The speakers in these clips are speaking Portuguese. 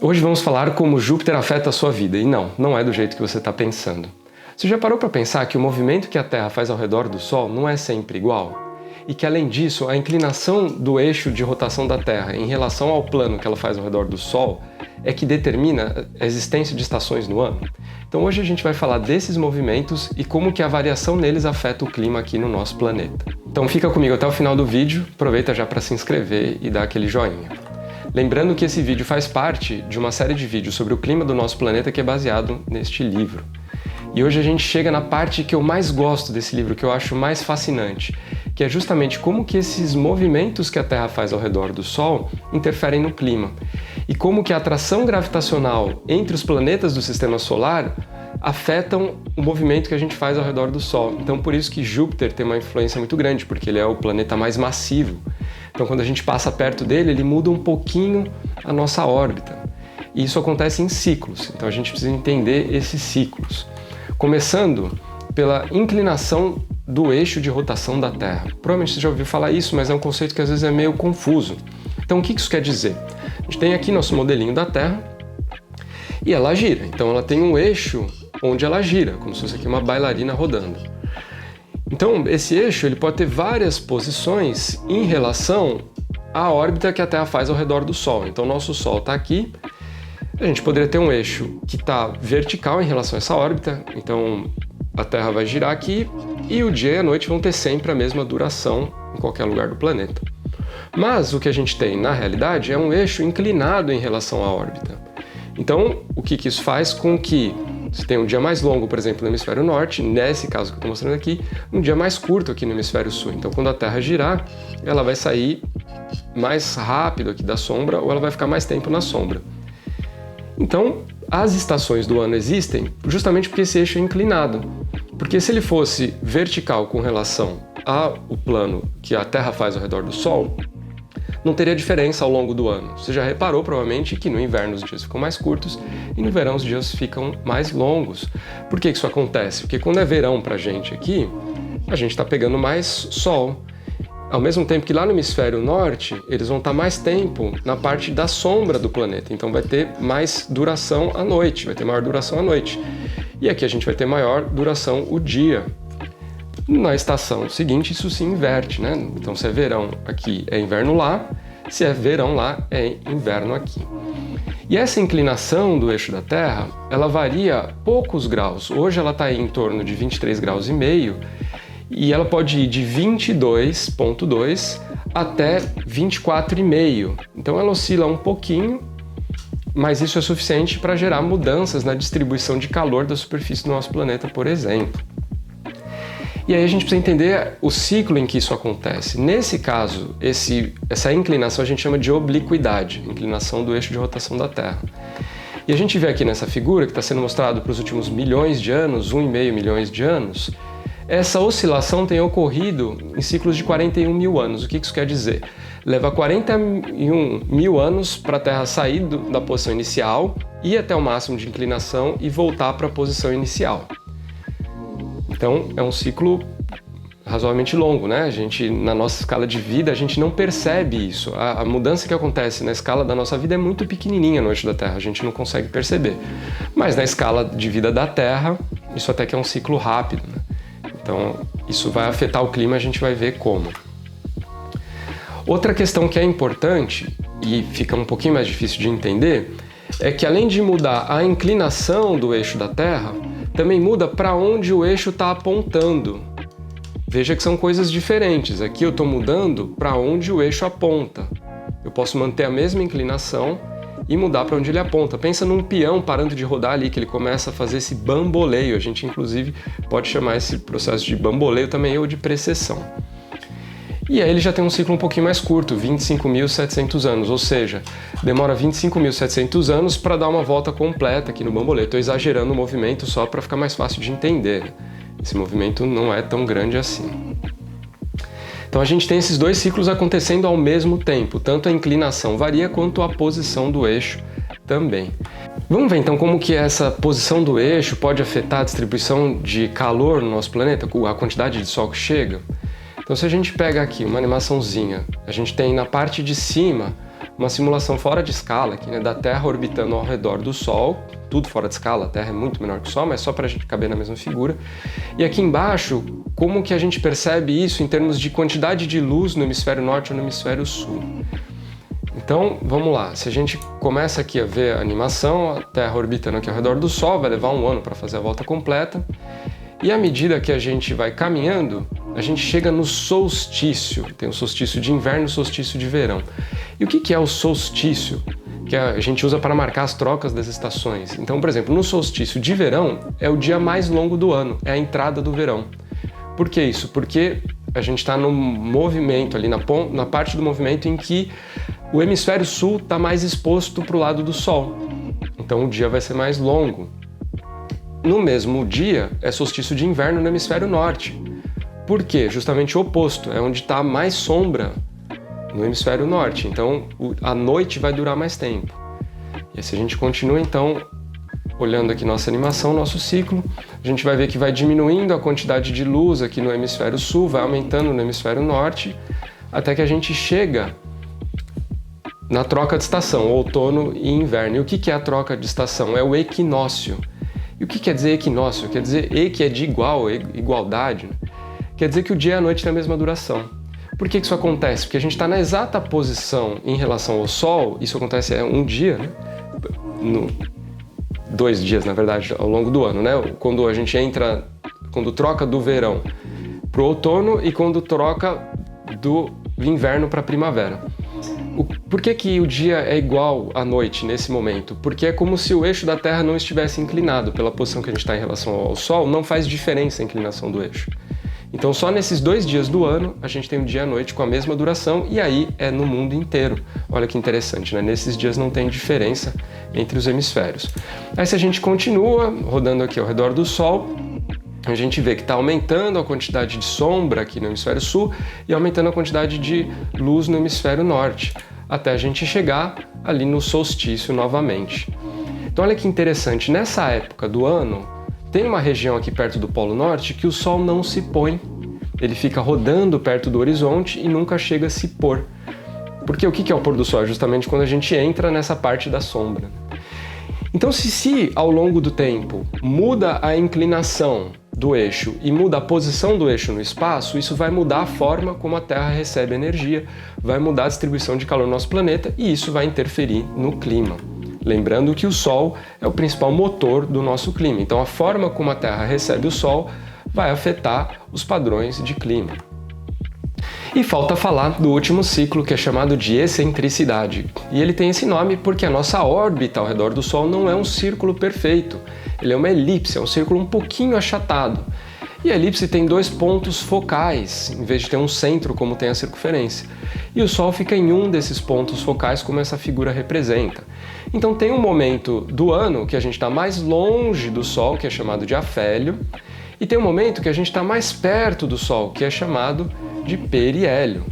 Hoje vamos falar como Júpiter afeta a sua vida, e não é do jeito que você está pensando. Você já parou para pensar que o movimento que a Terra faz ao redor do Sol não é sempre igual? E que, além disso, a inclinação do eixo de rotação da Terra em relação ao plano que ela faz ao redor do Sol é que determina a existência de estações no ano? Então hoje a gente vai falar desses movimentos e como que a variação neles afeta o clima aqui no nosso planeta. Então fica comigo até o final do vídeo, aproveita já para se inscrever e dar aquele joinha. Lembrando que esse vídeo faz parte de uma série de vídeos sobre o clima do nosso planeta que é baseado neste livro. E hoje a gente chega na parte que eu mais gosto desse livro, que eu acho mais fascinante, que é justamente como que esses movimentos que a Terra faz ao redor do Sol interferem no clima. E como que a atração gravitacional entre os planetas do Sistema Solar afetam o movimento que a gente faz ao redor do Sol. Então por isso que Júpiter tem uma influência muito grande, porque ele é o planeta mais massivo. Então quando a gente passa perto dele, ele muda um pouquinho a nossa órbita. E isso acontece em ciclos, então a gente precisa entender esses ciclos. Começando pela inclinação do eixo de rotação da Terra. Provavelmente você já ouviu falar isso, mas é um conceito que às vezes é meio confuso. Então o que isso quer dizer? A gente tem aqui nosso modelinho da Terra e ela gira. Então ela tem um eixo onde ela gira, como se fosse aqui uma bailarina rodando. Então esse eixo ele pode ter várias posições em relação à órbita que a Terra faz ao redor do Sol. Então nosso Sol está aqui, a gente poderia ter um eixo que está vertical em relação a essa órbita, então a Terra vai girar aqui e o dia e a noite vão ter sempre a mesma duração em qualquer lugar do planeta. Mas o que a gente tem na realidade é um eixo inclinado em relação à órbita. Então o que isso faz com que você tenha um dia mais longo, por exemplo, no hemisfério norte, nesse caso que eu estou mostrando aqui, um dia mais curto aqui no hemisfério sul. Então quando a Terra girar, ela vai sair mais rápido aqui da sombra ou ela vai ficar mais tempo na sombra. Então, as estações do ano existem justamente porque esse eixo é inclinado. Porque se ele fosse vertical com relação ao plano que a Terra faz ao redor do Sol, não teria diferença ao longo do ano. Você já reparou provavelmente que no inverno os dias ficam mais curtos e no verão os dias ficam mais longos. Por que isso acontece? Porque quando é verão pra gente aqui, a gente está pegando mais sol. Ao mesmo tempo que lá no hemisfério norte, eles vão estar mais tempo na parte da sombra do planeta. Então vai ter mais duração à noite, vai ter maior duração à noite. E aqui a gente vai ter maior duração o dia. Na estação seguinte, isso se inverte, né? Então se é verão aqui, é inverno lá. Se é verão lá, é inverno aqui. E essa inclinação do eixo da Terra, ela varia poucos graus. Hoje ela está em torno de 23,5 graus. E ela pode ir de 22,2 até 24,5. Então ela oscila um pouquinho, mas isso é suficiente para gerar mudanças na distribuição de calor da superfície do nosso planeta, por exemplo. E aí a gente precisa entender o ciclo em que isso acontece. Nesse caso, essa inclinação a gente chama de obliquidade, inclinação do eixo de rotação da Terra. E a gente vê aqui nessa figura, que está sendo mostrado para os últimos milhões de anos, 1,5 milhões de anos, essa oscilação tem ocorrido em ciclos de 41 mil anos. O que isso quer dizer? Leva 41 mil anos para a Terra sair da posição inicial, ir até o máximo de inclinação e voltar para a posição inicial. Então é um ciclo razoavelmente longo, né? Na nossa escala de vida, a gente não percebe isso. A mudança que acontece na escala da nossa vida é muito pequenininha no eixo da Terra, a gente não consegue perceber. Mas na escala de vida da Terra, isso até que é um ciclo rápido, né? Então, isso vai afetar o clima, a gente vai ver como. Outra questão que é importante, e fica um pouquinho mais difícil de entender, é que além de mudar a inclinação do eixo da Terra, também muda para onde o eixo está apontando. Veja que são coisas diferentes. Aqui eu estou mudando para onde o eixo aponta. Eu posso manter a mesma inclinação e mudar para onde ele aponta. Pensa num peão parando de rodar ali, que ele começa a fazer esse bamboleio. A gente, inclusive, pode chamar esse processo de bamboleio também ou de precessão. E aí ele já tem um ciclo um pouquinho mais curto, 25.700 anos, ou seja, demora 25.700 anos para dar uma volta completa aqui no bamboleio. Estou exagerando o movimento só para ficar mais fácil de entender. Esse movimento não é tão grande assim. Então a gente tem esses dois ciclos acontecendo ao mesmo tempo, tanto a inclinação varia quanto a posição do eixo também. Vamos ver então como que essa posição do eixo pode afetar a distribuição de calor no nosso planeta, a quantidade de sol que chega. Então se a gente pega aqui uma animaçãozinha, a gente tem na parte de cima uma simulação fora de escala aqui, né, da Terra orbitando ao redor do Sol, tudo fora de escala, a Terra é muito menor que o Sol, mas só para a gente caber na mesma figura. E aqui embaixo, como que a gente percebe isso em termos de quantidade de luz no hemisfério norte ou no hemisfério sul? Então, vamos lá, se a gente começa aqui a ver a animação, a Terra orbitando aqui ao redor do Sol, vai levar 1 ano para fazer a volta completa, e à medida que a gente vai caminhando, a gente chega no solstício. Tem o solstício de inverno e o solstício de verão. E o que é o solstício? Que a gente usa para marcar as trocas das estações. Então, por exemplo, no solstício de verão é o dia mais longo do ano, é a entrada do verão. Por que isso? Porque a gente está no movimento ali, na parte do movimento em que o hemisfério sul está mais exposto para o lado do Sol. Então o dia vai ser mais longo. No mesmo dia, é solstício de inverno no hemisfério norte. Por quê? Justamente o oposto, é onde está mais sombra no hemisfério norte. Então, a noite vai durar mais tempo. E se a gente continua, então, olhando aqui nossa animação, nosso ciclo, a gente vai ver que vai diminuindo a quantidade de luz aqui no hemisfério sul, vai aumentando no hemisfério norte, até que a gente chega na troca de estação, outono e inverno. E o que é a troca de estação? É o equinócio. E o que quer dizer equinócio? Quer dizer que é de igualdade, né? Quer dizer que o dia e a noite têm a mesma duração. Por que isso acontece? Porque a gente está na exata posição em relação ao Sol, isso acontece um dia, né? 2 dias, na verdade, ao longo do ano, né? Quando a gente quando troca do verão para o outono e quando troca do inverno para a primavera. Por que o dia é igual à noite nesse momento? Porque é como se o eixo da Terra não estivesse inclinado. Pela posição que a gente está em relação ao Sol, não faz diferença a inclinação do eixo. Então só nesses 2 dias do ano a gente tem o dia e a noite com a mesma duração, e aí é no mundo inteiro. Olha que interessante, né? Nesses dias não tem diferença entre os hemisférios. Aí se a gente continua rodando aqui ao redor do Sol, a gente vê que está aumentando a quantidade de sombra aqui no hemisfério sul e aumentando a quantidade de luz no hemisfério norte, até a gente chegar ali no solstício novamente. Então olha que interessante, nessa época do ano, tem uma região aqui perto do Polo Norte que o Sol não se põe. Ele fica rodando perto do horizonte e nunca chega a se pôr. Porque o que é o pôr do Sol? É justamente quando a gente entra nessa parte da sombra. Então se ao longo do tempo muda a inclinação do eixo e muda a posição do eixo no espaço, isso vai mudar a forma como a Terra recebe energia, vai mudar a distribuição de calor no nosso planeta e isso vai interferir no clima. Lembrando que o Sol é o principal motor do nosso clima, então a forma como a Terra recebe o Sol vai afetar os padrões de clima. E falta falar do último ciclo, que é chamado de excentricidade. E ele tem esse nome porque a nossa órbita ao redor do Sol não é um círculo perfeito, ele é uma elipse, é um círculo um pouquinho achatado. E a elipse tem 2 pontos focais, em vez de ter um centro como tem a circunferência. E o Sol fica em um desses pontos focais, como essa figura representa. Então tem um momento do ano que a gente está mais longe do Sol, que é chamado de afélio, e tem um momento que a gente está mais perto do Sol, que é chamado de periélio.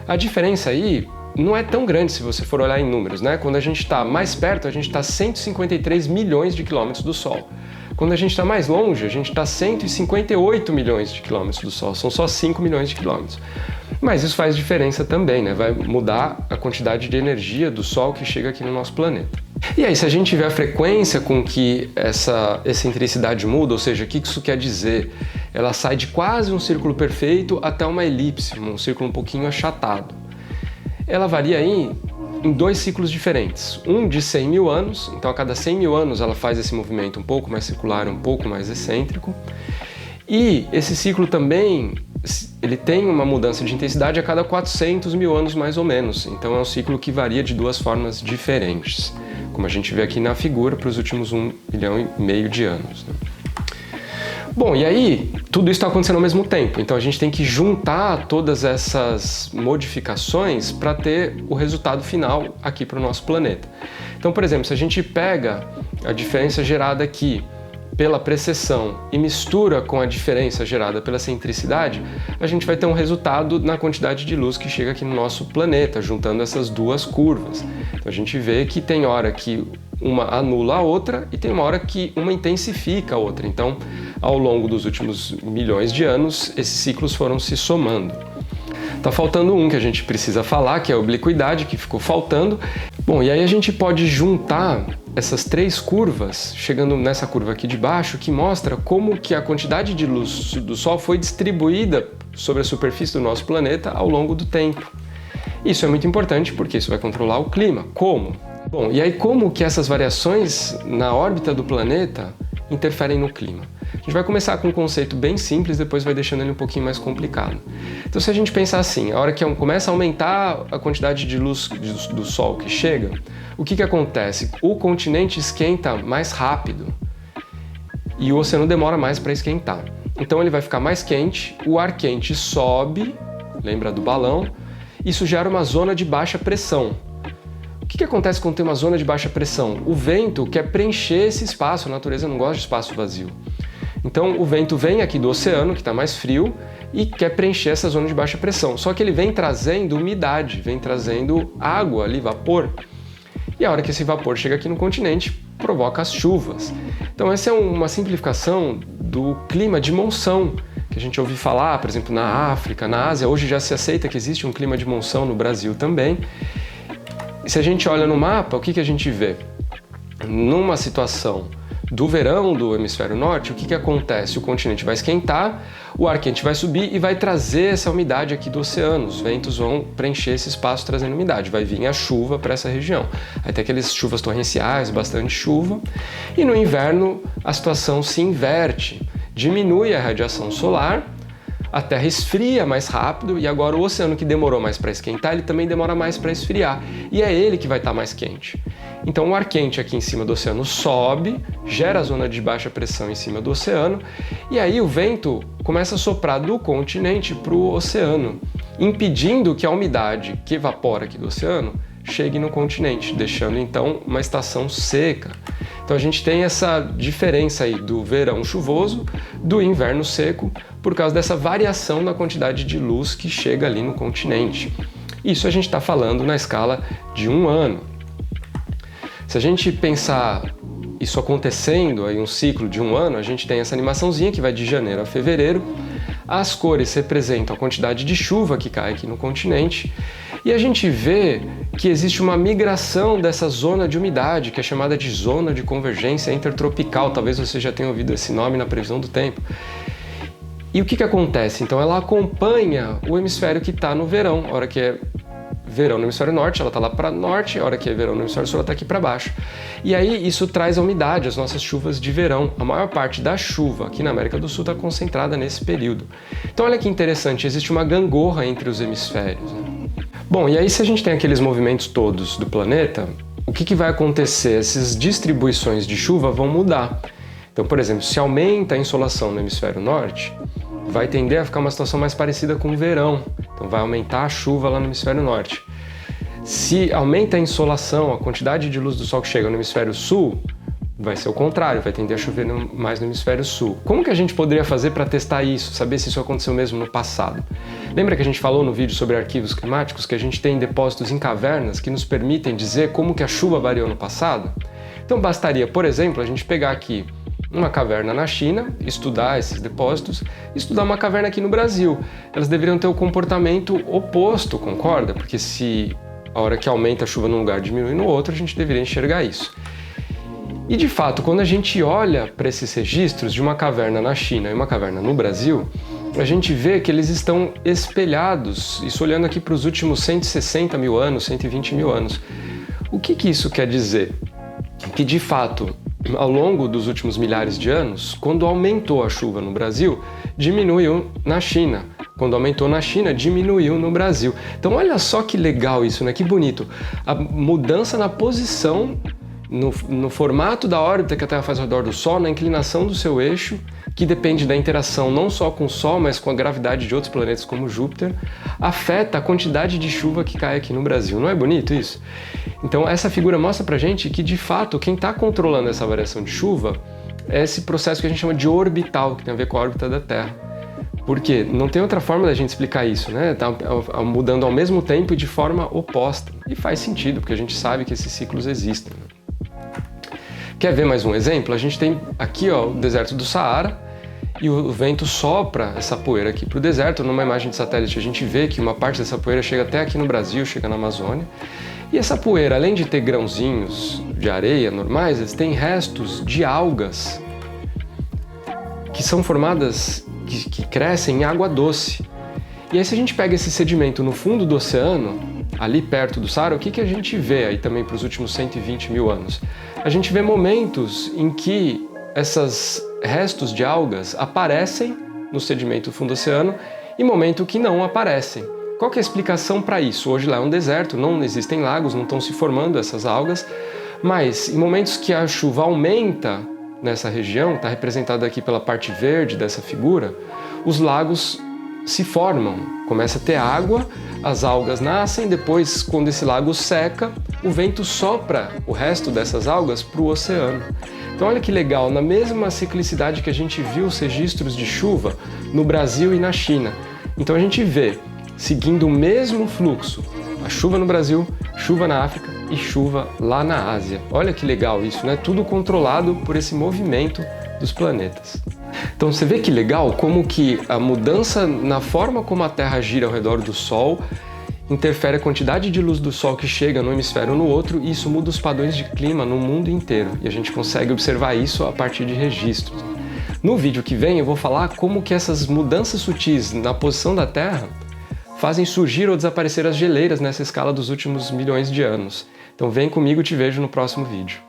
A diferença aí não é tão grande se você for olhar em números, né? Quando a gente está mais perto, a gente está a 153 milhões de quilômetros do Sol. Quando a gente está mais longe, a gente está a 158 milhões de quilômetros do Sol. São só 5 milhões de quilômetros. Mas isso faz diferença também, né? Vai mudar a quantidade de energia do Sol que chega aqui no nosso planeta. E aí, se a gente vê a frequência com que essa excentricidade muda, ou seja, o que isso quer dizer? Ela sai de quase um círculo perfeito até uma elipse, um círculo um pouquinho achatado. Ela varia aí em 2 ciclos diferentes. Um de 100 mil anos, então a cada 100 mil anos ela faz esse movimento um pouco mais circular, um pouco mais excêntrico. E esse ciclo também ele tem uma mudança de intensidade a cada 400 mil anos mais ou menos. Então é um ciclo que varia de 2 formas diferentes, como a gente vê aqui na figura para os últimos 1,5 milhão de anos, né? Bom, e aí tudo isso está acontecendo ao mesmo tempo, então a gente tem que juntar todas essas modificações para ter o resultado final aqui para o nosso planeta. Então, por exemplo, se a gente pega a diferença gerada aqui pela precessão e mistura com a diferença gerada pela excentricidade, a gente vai ter um resultado na quantidade de luz que chega aqui no nosso planeta, juntando essas 2 curvas. Então a gente vê que tem hora que uma anula a outra e tem uma hora que uma intensifica a outra. Então, ao longo dos últimos milhões de anos, esses ciclos foram se somando. Tá faltando um que a gente precisa falar, que é a obliquidade, que ficou faltando. Bom, e aí a gente pode juntar essas três curvas, chegando nessa curva aqui de baixo, que mostra como que a quantidade de luz do Sol foi distribuída sobre a superfície do nosso planeta ao longo do tempo. Isso é muito importante porque isso vai controlar o clima. Como? Bom, e aí como que essas variações na órbita do planeta interferem no clima? A gente vai começar com um conceito bem simples, depois vai deixando ele um pouquinho mais complicado. Então, se a gente pensar assim, a hora que começa a aumentar a quantidade de luz do Sol que chega, o que acontece? O continente esquenta mais rápido e o oceano demora mais para esquentar. Então, ele vai ficar mais quente, o ar quente sobe, lembra do balão, isso gera uma zona de baixa pressão. O que acontece quando tem uma zona de baixa pressão? O vento quer preencher esse espaço, a natureza não gosta de espaço vazio. Então o vento vem aqui do oceano, que está mais frio, e quer preencher essa zona de baixa pressão. Só que ele vem trazendo umidade, vem trazendo água ali, vapor. E a hora que esse vapor chega aqui no continente, provoca as chuvas. Então essa é uma simplificação do clima de monção, que a gente ouve falar, por exemplo, na África, na Ásia. Hoje já se aceita que existe um clima de monção no Brasil também. E se a gente olha no mapa, o que a gente vê? Numa situação do verão do hemisfério norte, o que acontece? O continente vai esquentar, o ar quente vai subir e vai trazer essa umidade aqui do oceano. Os ventos vão preencher esse espaço trazendo umidade. Vai vir a chuva para essa região. Vai ter aquelas chuvas torrenciais, bastante chuva. E no inverno a situação se inverte. Diminui a radiação solar, a Terra esfria mais rápido e agora o oceano que demorou mais para esquentar, ele também demora mais para esfriar. E é ele que vai estar mais quente. Então o ar quente aqui em cima do oceano sobe, gera a zona de baixa pressão em cima do oceano, e aí o vento começa a soprar do continente para o oceano, impedindo que a umidade que evapora aqui do oceano chegue no continente, deixando então uma estação seca. Então a gente tem essa diferença aí do verão chuvoso, do inverno seco, por causa dessa variação na quantidade de luz que chega ali no continente. Isso a gente está falando na escala de um ano. Se a gente pensar isso acontecendo, aí um ciclo de um ano, a gente tem essa animaçãozinha que vai de janeiro a fevereiro. As cores representam a quantidade de chuva que cai aqui no continente. E a gente vê que existe uma migração dessa zona de umidade, que é chamada de zona de convergência intertropical. Talvez você já tenha ouvido esse nome na previsão do tempo. E o que acontece? Então ela acompanha o hemisfério que está no verão. A hora que é verão no hemisfério norte, ela está lá para norte, a hora que é verão no hemisfério sul, ela está aqui para baixo. E aí isso traz a umidade, as nossas chuvas de verão. A maior parte da chuva aqui na América do Sul está concentrada nesse período. Então olha que interessante, existe uma gangorra entre os hemisférios, né? Bom, e aí se a gente tem aqueles movimentos todos do planeta, o que vai acontecer? Essas distribuições de chuva vão mudar. Então, por exemplo, se aumenta a insolação no hemisfério norte, vai tender a ficar uma situação mais parecida com o verão. Então vai aumentar a chuva lá no hemisfério norte. Se aumenta a insolação, a quantidade de luz do Sol que chega no hemisfério sul, vai ser o contrário, vai tender a chover mais no hemisfério sul. Como que a gente poderia fazer para testar isso, saber se isso aconteceu mesmo no passado? Lembra que a gente falou no vídeo sobre arquivos climáticos que a gente tem depósitos em cavernas que nos permitem dizer como que a chuva variou no passado? Então bastaria, por exemplo, a gente pegar aqui uma caverna na China, estudar esses depósitos, estudar uma caverna aqui no Brasil. Elas deveriam ter o comportamento oposto, concorda? Porque se a hora que aumenta a chuva num lugar diminui no outro, a gente deveria enxergar isso. E de fato, quando a gente olha para esses registros de uma caverna na China e uma caverna no Brasil, a gente vê que eles estão espelhados, isso olhando aqui para os últimos 160 mil anos, 120 mil anos. O que isso quer dizer? Que de fato, ao longo dos últimos milhares de anos, quando aumentou a chuva no Brasil, diminuiu na China. Quando aumentou na China, diminuiu no Brasil. Então olha só que legal isso, né? Que bonito. A mudança na posição, no formato da órbita que a Terra faz ao redor do Sol, na inclinação do seu eixo, que depende da interação não só com o Sol, mas com a gravidade de outros planetas como Júpiter, afeta a quantidade de chuva que cai aqui no Brasil. Não é bonito isso? Então essa figura mostra pra gente que, de fato, quem está controlando essa variação de chuva é esse processo que a gente chama de orbital, que tem a ver com a órbita da Terra. Por quê? Não tem outra forma da gente explicar isso, né? Tá mudando ao mesmo tempo e de forma oposta. E faz sentido, porque a gente sabe que esses ciclos existem. Quer ver mais um exemplo? A gente tem aqui o deserto do Saara e o vento sopra essa poeira aqui para o deserto. Numa imagem de satélite a gente vê que uma parte dessa poeira chega até aqui no Brasil, chega na Amazônia. E essa poeira, além de ter grãozinhos de areia normais, eles têm restos de algas que são formadas, que crescem em água doce. E aí se a gente pega esse sedimento no fundo do oceano, ali perto do Saara, o que a gente vê aí também para os últimos 120 mil anos? A gente vê momentos em que esses restos de algas aparecem no sedimento do fundo do oceano e momentos que não aparecem. Qual que é a explicação para isso? Hoje lá é um deserto, não existem lagos, não estão se formando essas algas, mas em momentos que a chuva aumenta nessa região, está representada aqui pela parte verde dessa figura, os lagos se formam, começa a ter água, as algas nascem, depois quando esse lago seca, o vento sopra o resto dessas algas para o oceano. Então olha que legal, na mesma ciclicidade que a gente viu os registros de chuva no Brasil e na China. Então a gente vê, seguindo o mesmo fluxo, a chuva no Brasil, chuva na África e chuva lá na Ásia. Olha que legal isso, né? Tudo controlado por esse movimento dos planetas. Então você vê que legal como que a mudança na forma como a Terra gira ao redor do Sol interfere a quantidade de luz do Sol que chega no hemisfério ou no outro, e isso muda os padrões de clima no mundo inteiro. E a gente consegue observar isso a partir de registros. No vídeo que vem eu vou falar como que essas mudanças sutis na posição da Terra fazem surgir ou desaparecer as geleiras nessa escala dos últimos milhões de anos. Então vem comigo, te vejo no próximo vídeo.